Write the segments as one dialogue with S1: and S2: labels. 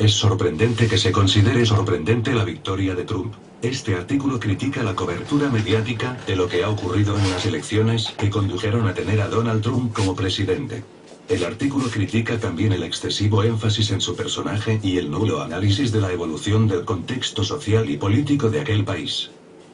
S1: Es sorprendente que se considere sorprendente la victoria de Trump. Este artículo critica la cobertura mediática de lo que ha ocurrido en las elecciones que condujeron a tener a Donald Trump como presidente. El artículo critica también el excesivo énfasis en su personaje y el nulo análisis de la evolución del contexto social y político de aquel país.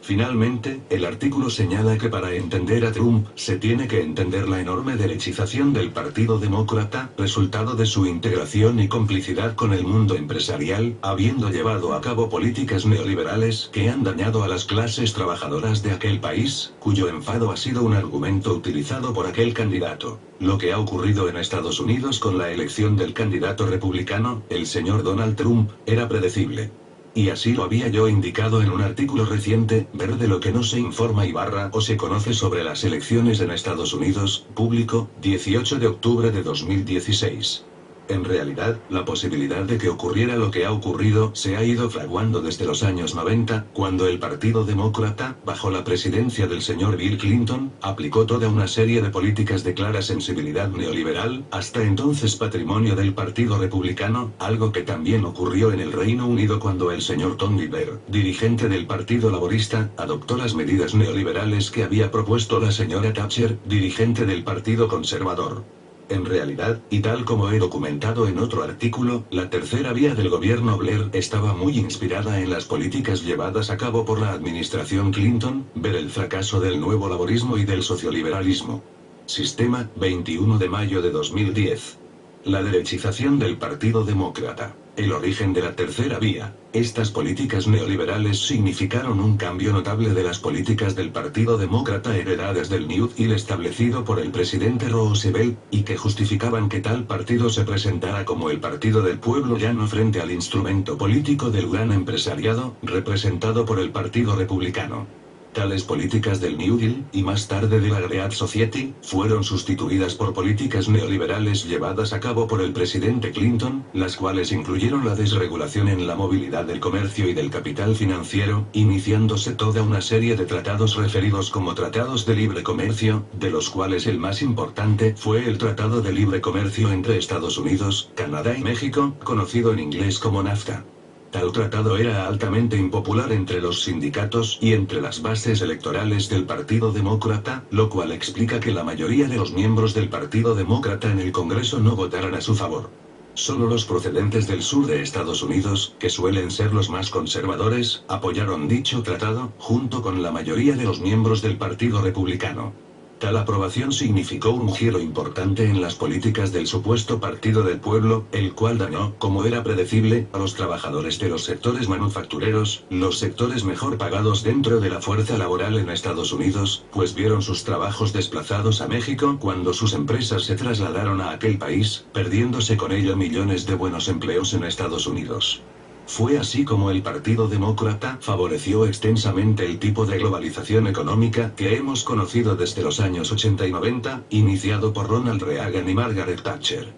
S1: Finalmente, el artículo señala que para entender a Trump, se tiene que entender la enorme derechización del Partido Demócrata, resultado de su integración y complicidad con el mundo empresarial, habiendo llevado a cabo políticas neoliberales que han dañado a las clases trabajadoras de aquel país, cuyo enfado ha sido un argumento utilizado por aquel candidato. Lo que ha ocurrido en Estados Unidos con la elección del candidato republicano, el señor Donald Trump, era predecible. Y así lo había yo indicado en un artículo reciente, ver de lo que no se informa o se conoce sobre las elecciones en Estados Unidos, público, 18 de octubre de 2016. En realidad, la posibilidad de que ocurriera lo que ha ocurrido se ha ido fraguando desde los años 90, cuando el Partido Demócrata, bajo la presidencia del señor Bill Clinton, aplicó toda una serie de políticas de clara sensibilidad neoliberal, hasta entonces patrimonio del Partido Republicano, algo que también ocurrió en el Reino Unido cuando el señor Tony Blair, dirigente del Partido Laborista, adoptó las medidas neoliberales que había propuesto la señora Thatcher, dirigente del Partido Conservador. En realidad, y tal como he documentado en otro artículo, la tercera vía del gobierno Blair estaba muy inspirada en las políticas llevadas a cabo por la administración Clinton, ver el fracaso del nuevo laborismo y del socioliberalismo. Sistema, 21 de mayo de 2010. La derechización del Partido Demócrata. El origen de la tercera vía. Estas políticas neoliberales significaron un cambio notable de las políticas del Partido Demócrata heredadas del New Deal establecido por el presidente Roosevelt, y que justificaban que tal partido se presentara como el partido del pueblo llano frente al instrumento político del gran empresariado, representado por el Partido Republicano. Tales políticas del New Deal, y más tarde de la Great Society, fueron sustituidas por políticas neoliberales llevadas a cabo por el presidente Clinton, las cuales incluyeron la desregulación en la movilidad del comercio y del capital financiero, iniciándose toda una serie de tratados referidos como tratados de libre comercio, de los cuales el más importante fue el Tratado de Libre Comercio entre Estados Unidos, Canadá y México, conocido en inglés como NAFTA. Tal tratado era altamente impopular entre los sindicatos y entre las bases electorales del Partido Demócrata, lo cual explica que la mayoría de los miembros del Partido Demócrata en el Congreso no votaran a su favor. Solo los procedentes del sur de Estados Unidos, que suelen ser los más conservadores, apoyaron dicho tratado, junto con la mayoría de los miembros del Partido Republicano. Tal aprobación significó un giro importante en las políticas del supuesto Partido del Pueblo, el cual dañó, como era predecible, a los trabajadores de los sectores manufactureros, los sectores mejor pagados dentro de la fuerza laboral en Estados Unidos, pues vieron sus trabajos desplazados a México cuando sus empresas se trasladaron a aquel país, perdiéndose con ello millones de buenos empleos en Estados Unidos. Fue así como el Partido Demócrata favoreció extensamente el tipo de globalización económica que hemos conocido desde los años 80 y 90, iniciado por Ronald Reagan y Margaret Thatcher.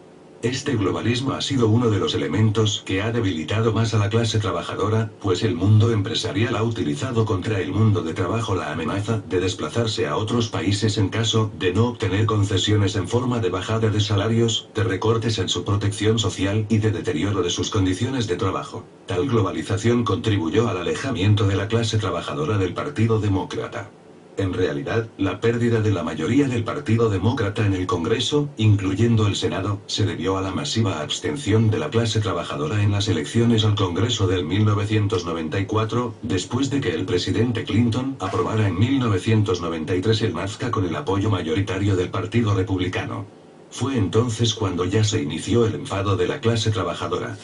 S1: Este globalismo ha sido uno de los elementos que ha debilitado más a la clase trabajadora, pues el mundo empresarial ha utilizado contra el mundo de trabajo la amenaza de desplazarse a otros países en caso de no obtener concesiones en forma de bajada de salarios, de recortes en su protección social y de deterioro de sus condiciones de trabajo. Tal globalización contribuyó al alejamiento de la clase trabajadora del Partido Demócrata. En realidad, la pérdida de la mayoría del Partido Demócrata en el Congreso, incluyendo el Senado, se debió a la masiva abstención de la clase trabajadora en las elecciones al Congreso del 1994, después de que el presidente Clinton aprobara en 1993 el NAFTA con el apoyo mayoritario del Partido Republicano. Fue entonces cuando ya se inició el enfado de la clase trabajadora.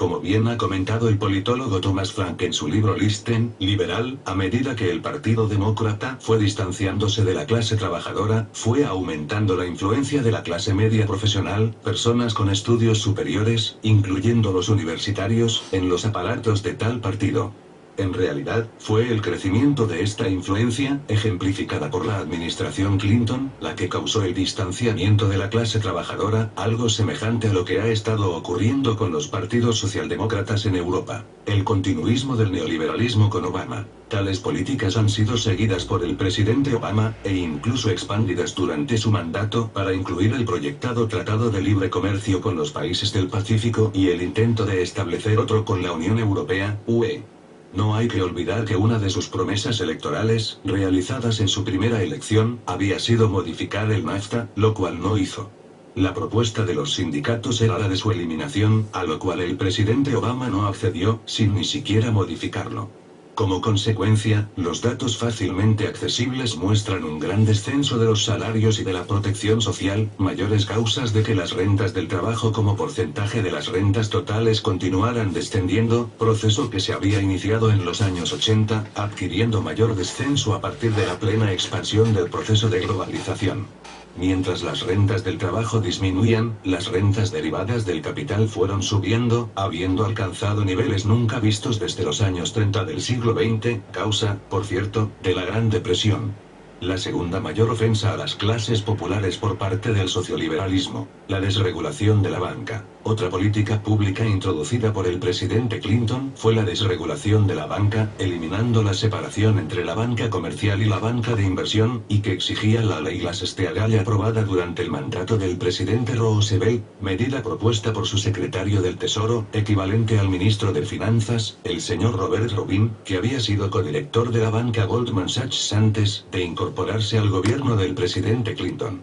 S1: Como bien ha comentado el politólogo Thomas Frank en su libro Listen, Liberal, a medida que el Partido Demócrata fue distanciándose de la clase trabajadora, fue aumentando la influencia de la clase media profesional, personas con estudios superiores, incluyendo los universitarios, en los aparatos de tal partido. En realidad, fue el crecimiento de esta influencia, ejemplificada por la administración Clinton, la que causó el distanciamiento de la clase trabajadora, algo semejante a lo que ha estado ocurriendo con los partidos socialdemócratas en Europa. El continuismo del neoliberalismo con Obama. Tales políticas han sido seguidas por el presidente Obama, e incluso expandidas durante su mandato, para incluir el proyectado Tratado de Libre Comercio con los países del Pacífico y el intento de establecer otro con la Unión Europea, UE. No hay que olvidar que una de sus promesas electorales, realizadas en su primera elección, había sido modificar el NAFTA, lo cual no hizo. La propuesta de los sindicatos era la de su eliminación, a lo cual el presidente Obama no accedió, sin ni siquiera modificarlo. Como consecuencia, los datos fácilmente accesibles muestran un gran descenso de los salarios y de la protección social, mayores causas de que las rentas del trabajo como porcentaje de las rentas totales continuaran descendiendo, proceso que se había iniciado en los años 80, adquiriendo mayor descenso a partir de la plena expansión del proceso de globalización. Mientras las rentas del trabajo disminuían, las rentas derivadas del capital fueron subiendo, habiendo alcanzado niveles nunca vistos desde los años 30 del siglo XX, causa, por cierto, de la Gran Depresión. La segunda mayor ofensa a las clases populares por parte del socioliberalismo, la desregulación de la banca. Otra política pública introducida por el presidente Clinton fue la desregulación de la banca, eliminando la separación entre la banca comercial y la banca de inversión, y que exigía la ley Glass-Steagall aprobada durante el mandato del presidente Roosevelt, medida propuesta por su secretario del Tesoro, equivalente al ministro de Finanzas, el señor Robert Rubin, que había sido codirector de la banca Goldman Sachs antes de incorporarse al gobierno del presidente Clinton.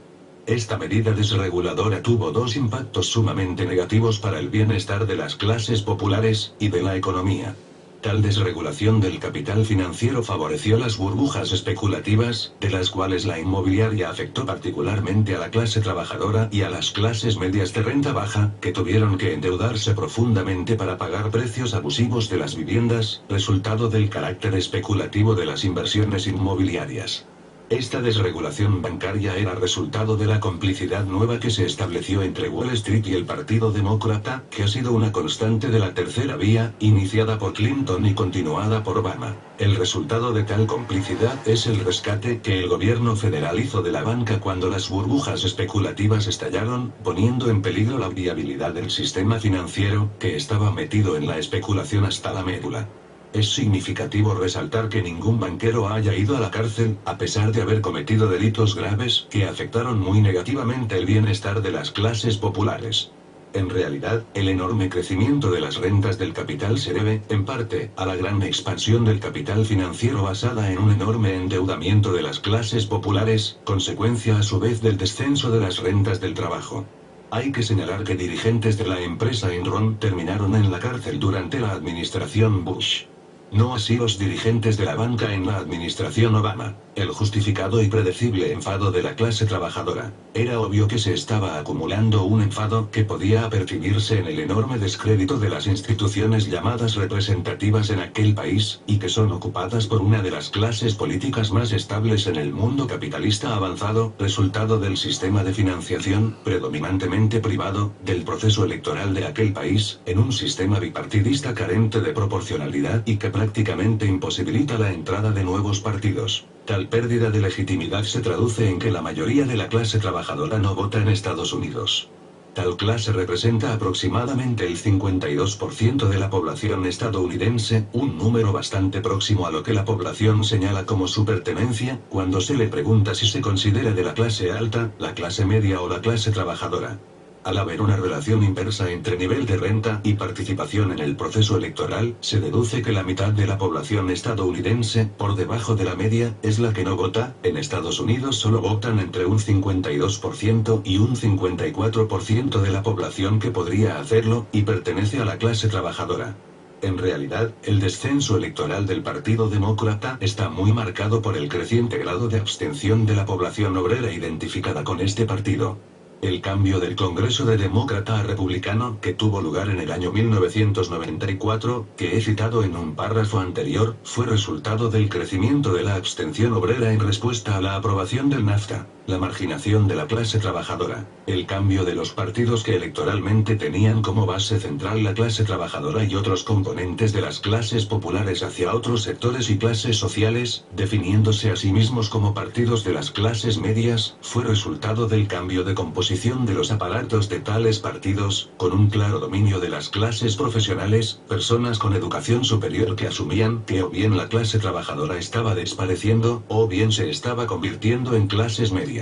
S1: Esta medida desreguladora tuvo dos impactos sumamente negativos para el bienestar de las clases populares y de la economía. Tal desregulación del capital financiero favoreció las burbujas especulativas, de las cuales la inmobiliaria afectó particularmente a la clase trabajadora y a las clases medias de renta baja, que tuvieron que endeudarse profundamente para pagar precios abusivos de las viviendas, resultado del carácter especulativo de las inversiones inmobiliarias. Esta desregulación bancaria era resultado de la complicidad nueva que se estableció entre Wall Street y el Partido Demócrata, que ha sido una constante de la tercera vía, iniciada por Clinton y continuada por Obama. El resultado de tal complicidad es el rescate que el gobierno federal hizo de la banca cuando las burbujas especulativas estallaron, poniendo en peligro la viabilidad del sistema financiero, que estaba metido en la especulación hasta la médula. Es significativo resaltar que ningún banquero haya ido a la cárcel, a pesar de haber cometido delitos graves que afectaron muy negativamente el bienestar de las clases populares. En realidad, el enorme crecimiento de las rentas del capital se debe, en parte, a la gran expansión del capital financiero basada en un enorme endeudamiento de las clases populares, consecuencia a su vez del descenso de las rentas del trabajo. Hay que señalar que dirigentes de la empresa Enron terminaron en la cárcel durante la administración Bush. No así los dirigentes de la banca en la administración Obama. El justificado y predecible enfado de la clase trabajadora. Era obvio que se estaba acumulando un enfado que podía apercibirse en el enorme descrédito de las instituciones llamadas representativas en aquel país, y que son ocupadas por una de las clases políticas más estables en el mundo capitalista avanzado, resultado del sistema de financiación, predominantemente privado, del proceso electoral de aquel país, en un sistema bipartidista carente de proporcionalidad y que prácticamente imposibilita la entrada de nuevos partidos. Tal pérdida de legitimidad se traduce en que la mayoría de la clase trabajadora no vota en Estados Unidos. Tal clase representa aproximadamente el 52% de la población estadounidense, un número bastante próximo a lo que la población señala como su pertenencia, cuando se le pregunta si se considera de la clase alta, la clase media o la clase trabajadora. Al haber una relación inversa entre nivel de renta y participación en el proceso electoral, se deduce que la mitad de la población estadounidense, por debajo de la media, es la que no vota. En Estados Unidos solo votan entre un 52% y un 54% de la población que podría hacerlo, y pertenece a la clase trabajadora. En realidad, el descenso electoral del Partido Demócrata está muy marcado por el creciente grado de abstención de la población obrera identificada con este partido. El cambio del Congreso de demócrata a republicano, que tuvo lugar en el año 1994, que he citado en un párrafo anterior, fue resultado del crecimiento de la abstención obrera en respuesta a la aprobación del NAFTA. la marginación de la clase trabajadora, el cambio de los partidos que electoralmente tenían como base central la clase trabajadora y otros componentes de las clases populares hacia otros sectores y clases sociales, definiéndose a sí mismos como partidos de las clases medias, fue resultado del cambio de composición de los aparatos de tales partidos, con un claro dominio de las clases profesionales, personas con educación superior que asumían que o bien la clase trabajadora estaba desapareciendo, o bien se estaba convirtiendo en clases medias.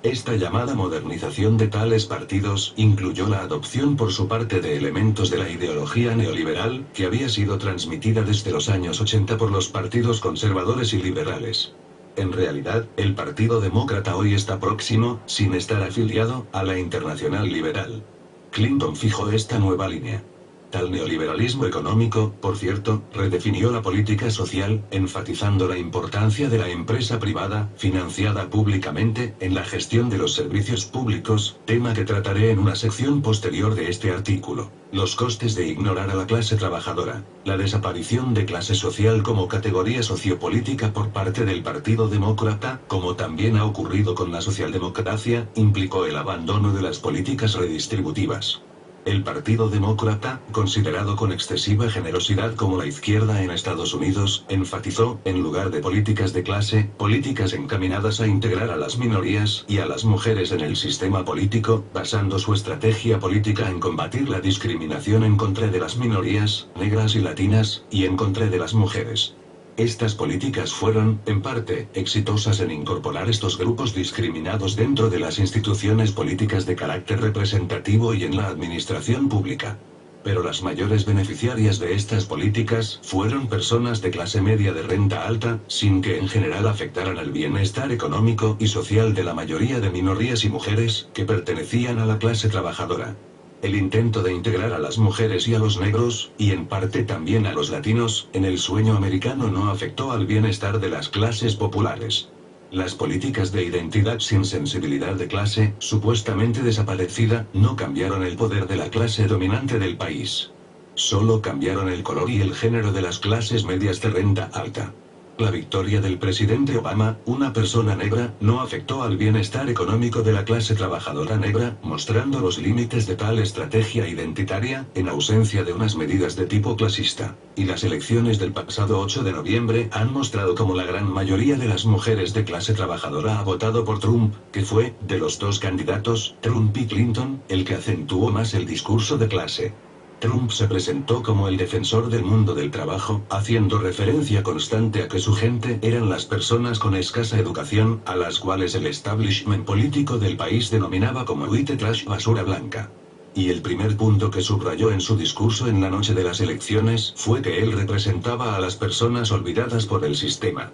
S1: Esta llamada modernización de tales partidos incluyó la adopción por su parte de elementos de la ideología neoliberal, que había sido transmitida desde los años 80 por los partidos conservadores y liberales. En realidad, el Partido Demócrata hoy está próximo, sin estar afiliado, a la Internacional Liberal. Clinton fijó esta nueva línea. Tal neoliberalismo económico, por cierto, redefinió la política social, enfatizando la importancia de la empresa privada, financiada públicamente, en la gestión de los servicios públicos, tema que trataré en una sección posterior de este artículo. Los costes de ignorar a la clase trabajadora, la desaparición de clase social como categoría sociopolítica por parte del Partido Demócrata, como también ha ocurrido con la socialdemocracia, implicó el abandono de las políticas redistributivas. El Partido Demócrata, considerado con excesiva generosidad como la izquierda en Estados Unidos, enfatizó, en lugar de políticas de clase, políticas encaminadas a integrar a las minorías y a las mujeres en el sistema político, basando su estrategia política en combatir la discriminación en contra de las minorías, negras y latinas, y en contra de las mujeres. Estas políticas fueron, en parte, exitosas en incorporar estos grupos discriminados dentro de las instituciones políticas de carácter representativo y en la administración pública. Pero las mayores beneficiarias de estas políticas fueron personas de clase media de renta alta, sin que en general afectaran al bienestar económico y social de la mayoría de minorías y mujeres que pertenecían a la clase trabajadora. El intento de integrar a las mujeres y a los negros, y en parte también a los latinos, en el sueño americano no afectó al bienestar de las clases populares. Las políticas de identidad sin sensibilidad de clase, supuestamente desaparecida, no cambiaron el poder de la clase dominante del país. Solo cambiaron el color y el género de las clases medias de renta alta. La victoria del presidente Obama, una persona negra, no afectó al bienestar económico de la clase trabajadora negra, mostrando los límites de tal estrategia identitaria, en ausencia de unas medidas de tipo clasista. Y las elecciones del pasado 8 de noviembre han mostrado cómo la gran mayoría de las mujeres de clase trabajadora ha votado por Trump, que fue, de los dos candidatos, Trump y Clinton, el que acentuó más el discurso de clase. Trump se presentó como el defensor del mundo del trabajo, haciendo referencia constante a que su gente eran las personas con escasa educación, a las cuales el establishment político del país denominaba como white trash, basura blanca. Y el primer punto que subrayó en su discurso en la noche de las elecciones fue que él representaba a las personas olvidadas por el sistema.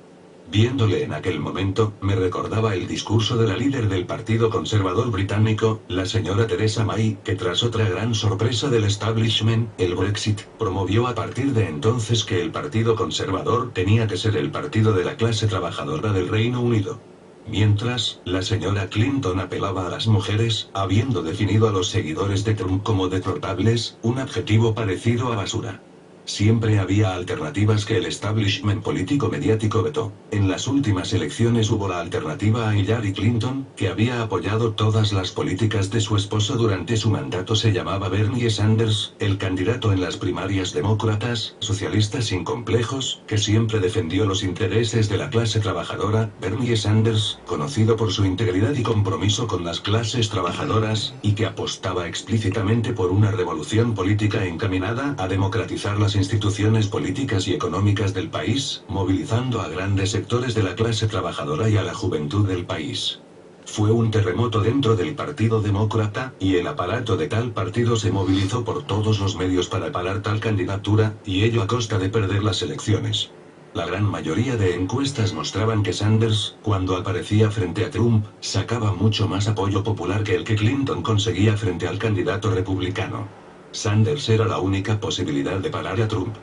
S1: Viéndole en aquel momento, me recordaba el discurso de la líder del Partido Conservador británico, la señora Theresa May, que tras otra gran sorpresa del establishment, el Brexit, promovió a partir de entonces que el Partido Conservador tenía que ser el partido de la clase trabajadora del Reino Unido. Mientras, la señora Clinton apelaba a las mujeres, habiendo definido a los seguidores de Trump como deplorables, un adjetivo parecido a basura. Siempre había alternativas que el establishment político mediático vetó. En las últimas elecciones hubo la alternativa a Hillary Clinton, que había apoyado todas las políticas de su esposo durante su mandato. Se llamaba Bernie Sanders, el candidato en las primarias demócratas, socialistas sin complejos, que siempre defendió los intereses de la clase trabajadora. Bernie Sanders, conocido por su integridad y compromiso con las clases trabajadoras, y que apostaba explícitamente por una revolución política encaminada a democratizar las instituciones políticas y económicas del país, movilizando a grandes sectores de la clase trabajadora y a la juventud del país. Fue un terremoto dentro del Partido Demócrata, y el aparato de tal partido se movilizó por todos los medios para parar tal candidatura, y ello a costa de perder las elecciones. La gran mayoría de encuestas mostraban que Sanders, cuando aparecía frente a Trump, sacaba mucho más apoyo popular que el que Clinton conseguía frente al candidato republicano. Sanders era la única posibilidad de parar a Trump.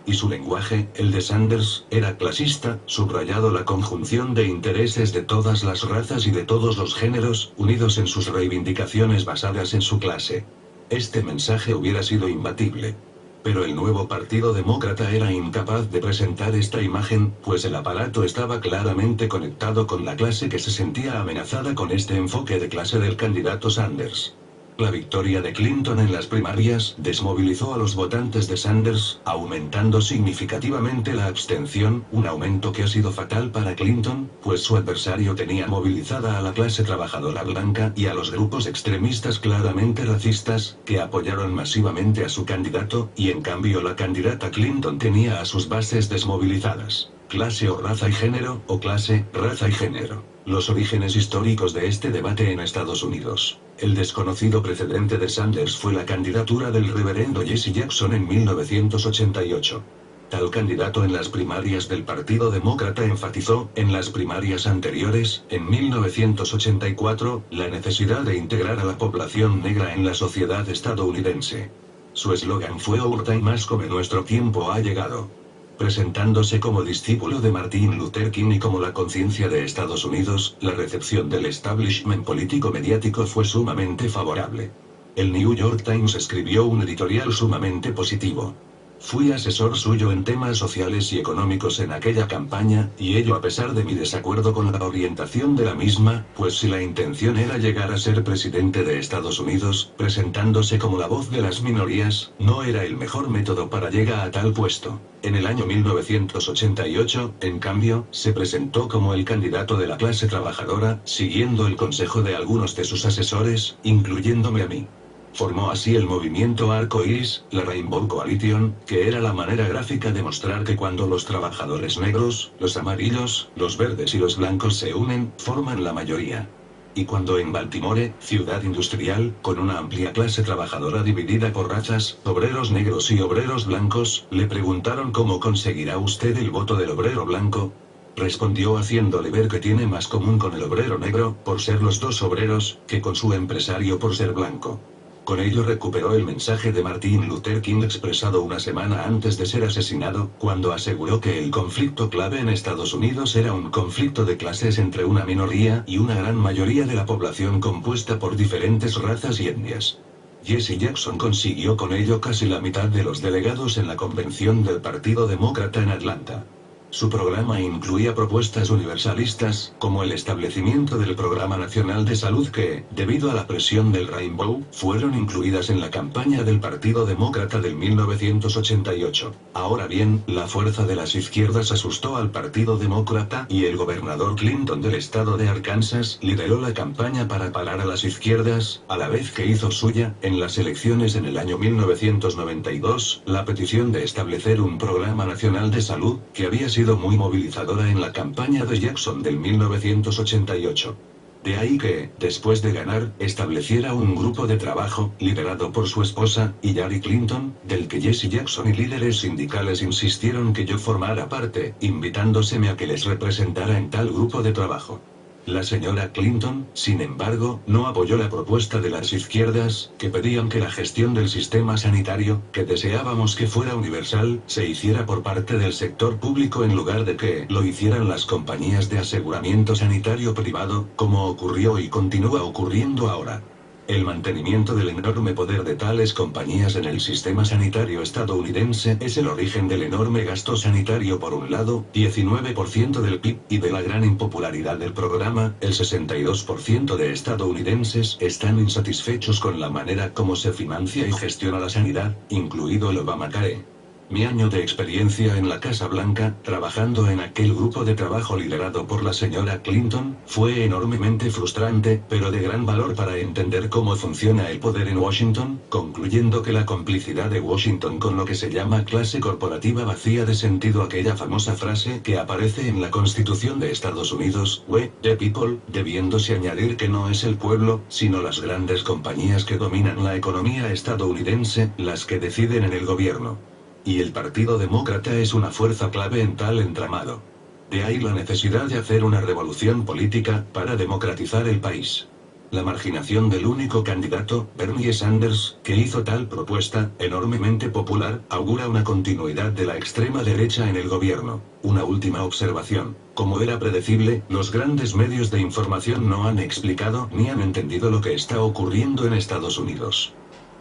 S1: Y su lenguaje, el de Sanders, era clasista, subrayado la conjunción de intereses de todas las razas y de todos los géneros, unidos en sus reivindicaciones basadas en su clase. Este mensaje hubiera sido imbatible. Pero el nuevo Partido Demócrata era incapaz de presentar esta imagen, pues el aparato estaba claramente conectado con la clase que se sentía amenazada con este enfoque de clase del candidato Sanders. La victoria de Clinton en las primarias desmovilizó a los votantes de Sanders, aumentando significativamente la abstención, un aumento que ha sido fatal para Clinton, pues su adversario tenía movilizada a la clase trabajadora blanca y a los grupos extremistas claramente racistas, que apoyaron masivamente a su candidato, y en cambio la candidata Clinton tenía a sus bases desmovilizadas. Clase o raza y género, o clase, raza y género. Los orígenes históricos de este debate en Estados Unidos. El desconocido precedente de Sanders fue la candidatura del reverendo Jesse Jackson en 1988. Tal candidato en las primarias del Partido Demócrata enfatizó, en las primarias anteriores, en 1984, la necesidad de integrar a la población negra en la sociedad estadounidense. Su eslogan fue "Our time has come", nuestro tiempo ha llegado. Presentándose como discípulo de Martin Luther King y como la conciencia de Estados Unidos, la recepción del establishment político-mediático fue sumamente favorable. El New York Times escribió un editorial sumamente positivo. Fui asesor suyo en temas sociales y económicos en aquella campaña, y ello a pesar de mi desacuerdo con la orientación de la misma, pues si la intención era llegar a ser presidente de Estados Unidos, presentándose como la voz de las minorías, no era el mejor método para llegar a tal puesto. En el año 1988, en cambio, se presentó como el candidato de la clase trabajadora, siguiendo el consejo de algunos de sus asesores, incluyéndome a mí. Formó así el movimiento Arco Iris, la Rainbow Coalition, que era la manera gráfica de mostrar que cuando los trabajadores negros, los amarillos, los verdes y los blancos se unen, forman la mayoría. Y cuando en Baltimore, ciudad industrial, con una amplia clase trabajadora dividida por razas, obreros negros y obreros blancos, le preguntaron cómo conseguirá usted el voto del obrero blanco, respondió haciéndole ver que tiene más común con el obrero negro, por ser los dos obreros, que con su empresario por ser blanco. Con ello recuperó el mensaje de Martin Luther King expresado una semana antes de ser asesinado, cuando aseguró que el conflicto clave en Estados Unidos era un conflicto de clases entre una minoría y una gran mayoría de la población compuesta por diferentes razas y etnias. Jesse Jackson consiguió con ello casi la mitad de los delegados en la convención del Partido Demócrata en Atlanta. Su programa incluía propuestas universalistas, como el establecimiento del Programa Nacional de Salud que, debido a la presión del Rainbow, fueron incluidas en la campaña del Partido Demócrata del 1988. Ahora bien, la fuerza de las izquierdas asustó al Partido Demócrata y el gobernador Clinton del estado de Arkansas lideró la campaña para parar a las izquierdas, a la vez que hizo suya, en las elecciones en el año 1992, la petición de establecer un Programa Nacional de Salud, que había sido muy movilizadora en la campaña de Jackson del 1988. De ahí que, después de ganar, estableciera un grupo de trabajo, liderado por su esposa, Hillary Clinton, del que Jesse Jackson y líderes sindicales insistieron que yo formara parte, invitándoseme a que les representara en tal grupo de trabajo. La señora Clinton, sin embargo, no apoyó la propuesta de las izquierdas, que pedían que la gestión del sistema sanitario, que deseábamos que fuera universal, se hiciera por parte del sector público en lugar de que lo hicieran las compañías de aseguramiento sanitario privado, como ocurrió y continúa ocurriendo ahora. El mantenimiento del enorme poder de tales compañías en el sistema sanitario estadounidense es el origen del enorme gasto sanitario por un lado, 19% del PIB, y de la gran impopularidad del programa, el 62% de estadounidenses están insatisfechos con la manera como se financia y gestiona la sanidad, incluido el Obamacare. Mi año de experiencia en la Casa Blanca, trabajando en aquel grupo de trabajo liderado por la señora Clinton, fue enormemente frustrante, pero de gran valor para entender cómo funciona el poder en Washington, concluyendo que la complicidad de Washington con lo que se llama clase corporativa vacía de sentido aquella famosa frase que aparece en la Constitución de Estados Unidos, "We, the people", debiéndose añadir que no es el pueblo, sino las grandes compañías que dominan la economía estadounidense, las que deciden en el gobierno. Y el Partido Demócrata es una fuerza clave en tal entramado. De ahí la necesidad de hacer una revolución política, para democratizar el país. La marginación del único candidato, Bernie Sanders, que hizo tal propuesta, enormemente popular, augura una continuidad de la extrema derecha en el gobierno. Una última observación. Como era predecible, los grandes medios de información no han explicado ni han entendido lo que está ocurriendo en Estados Unidos.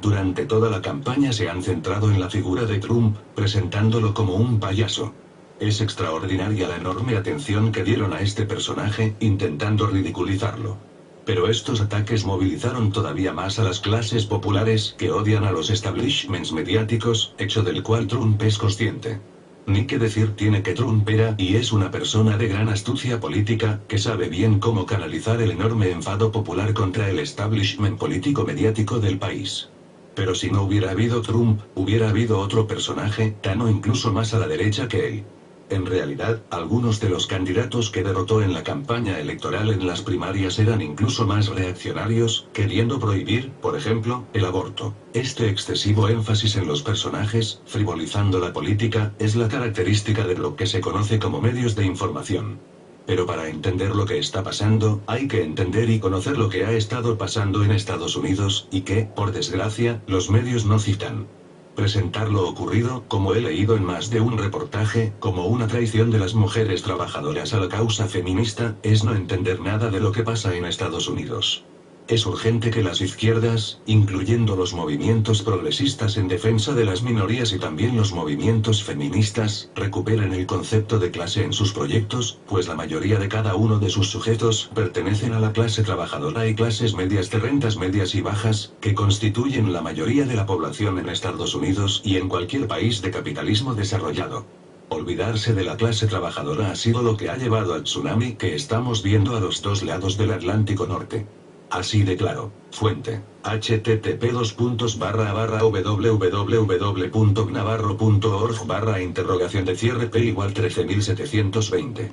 S1: Durante toda la campaña se han centrado en la figura de Trump, presentándolo como un payaso. Es extraordinaria la enorme atención que dieron a este personaje, intentando ridiculizarlo. Pero estos ataques movilizaron todavía más a las clases populares que odian a los establishments mediáticos, hecho del cual Trump es consciente. Ni qué decir tiene que Trump era y es una persona de gran astucia política, que sabe bien cómo canalizar el enorme enfado popular contra el establishment político mediático del país. Pero si no hubiera habido Trump, hubiera habido otro personaje, tan o incluso más a la derecha que él. En realidad, algunos de los candidatos que derrotó en la campaña electoral en las primarias eran incluso más reaccionarios, queriendo prohibir, por ejemplo, el aborto. Este excesivo énfasis en los personajes, frivolizando la política, es la característica de lo que se conoce como medios de información. Pero para entender lo que está pasando, hay que entender y conocer lo que ha estado pasando en Estados Unidos, y que, por desgracia, los medios no citan. Presentar lo ocurrido, como he leído en más de un reportaje, como una traición de las mujeres trabajadoras a la causa feminista, es no entender nada de lo que pasa en Estados Unidos. Es urgente que las izquierdas, incluyendo los movimientos progresistas en defensa de las minorías y también los movimientos feministas, recuperen el concepto de clase en sus proyectos, pues la mayoría de cada uno de sus sujetos pertenecen a la clase trabajadora y clases medias de rentas medias y bajas, que constituyen la mayoría de la población en Estados Unidos y en cualquier país de capitalismo desarrollado. Olvidarse de la clase trabajadora ha sido lo que ha llevado al tsunami que estamos viendo a los dos lados del Atlántico Norte. Así de claro. Fuente: http://www.gnavarro.org/p = 13720